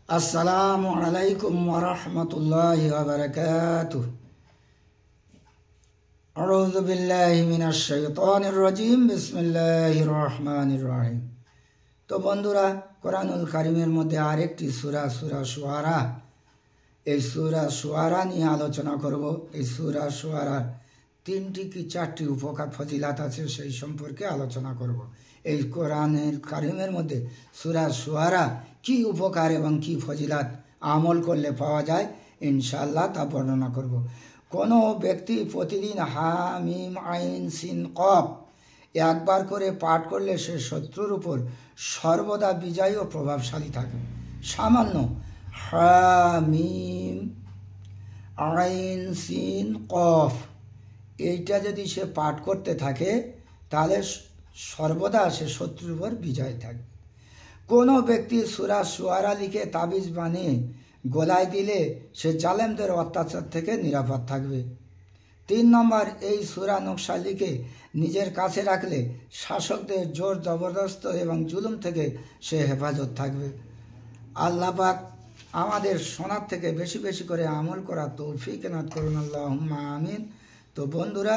আসসালামু আলাইকুম ওয়া রাহমাতুল্লাহি ওয়া বারাকাতুহু। আউযু বিল্লাহি মিনাশ শাইতানির রাজিম। বিসমিল্লাহির রহমানির রহিম। তো বন্ধুরা, কোরআনুল কারীমের মধ্যে আরেকটি সূরা শুআরা, এই সূরা শুআরা নিয়ে আলোচনা করব। এই সূরা শুআরার 3টি কি 4টি উপকার ফজিলাত আছে, সেই সম্পর্কে আলোচনা করব। এই কোরআনের কারীমের মধ্যে সূরা শুআরা কি উপকার এবং কি ফজিলাত আমল করলে পাওয়া যায়, ইনশাআল্লাহ তা বর্ণনা করব। কোনো ব্যক্তি প্রতিদিন হামিম আইন সিন কফ একবার করে পাঠ করলে সে শত্রুর উপর সর্বদা বিজয়ী ও প্রভাবশালী থাকে। সামান্য হামিম আইন সিন কফ এইটা যদি সে পাঠ করতে থাকে, তাহলে সর্বদা সে শত্রুর উপর বিজয় থাকবে। কোনো ব্যক্তি সূরা শুআরা লিখে তাবিজ বানিয়ে গলায় দিলে সে জালেমদের অত্যাচার থেকে নিরাপদ থাকবে। 3 নম্বর, এই সূরা নকশা লিখে নিজের কাছে রাখলে শাসকদের জোর জবরদস্ত এবং জুলুম থেকে সে হেফাজত থাকবে। আল্লাহ পাক আমাদের শোনার থেকে বেশি বেশি করে আমল করা তৌফিক এনায়েত করুন, আল্লাহুম্মা আমিন। তো বন্ধুরা,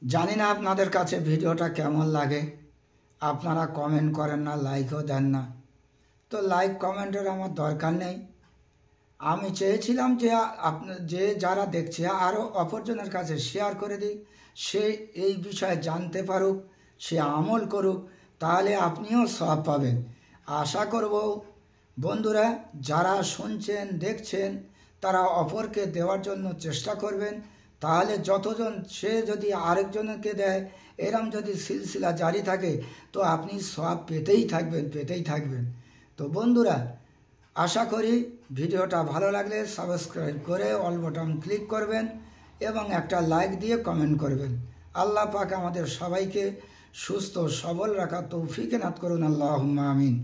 জানি না আপনাদের কাছে ভিডিওটা কেমন লাগে, আপনারা কমেন্ট করেন না, লাইকও দেন না। তো লাইক কমেন্টের আমার দরকার নেই। আমি চেয়েছিলাম যে যারা দেখছে আরও অপরজনের কাছে শেয়ার করে দিই, সে এই বিষয়ে জানতে পারুক, সে আমল করুক, তাহলে আপনিও সওয়াব পাবেন। আশা করব বন্ধুরা, যারা শুনছেন দেখছেন তারা অপরকে দেওয়ার জন্য চেষ্টা করবেন। তাহলে যতজন সে যদি আরেকজনকে দেয়, এরম যদি সিলসিলা জারি থাকে, তো আপনি সওয়াব পেতেই থাকবেন। তো বন্ধুরা, আশা করি ভিডিওটা ভালো লাগলে সাবস্ক্রাইব করে অল বাটন ক্লিক করবেন এবং একটা লাইক দিয়ে কমেন্ট করবেন। আল্লাহ পাক আমাদের সবাইকে সুস্থ সবল রাখা তৌফিক এনায়েত করুন, আল্লাহুম্মা আমিন।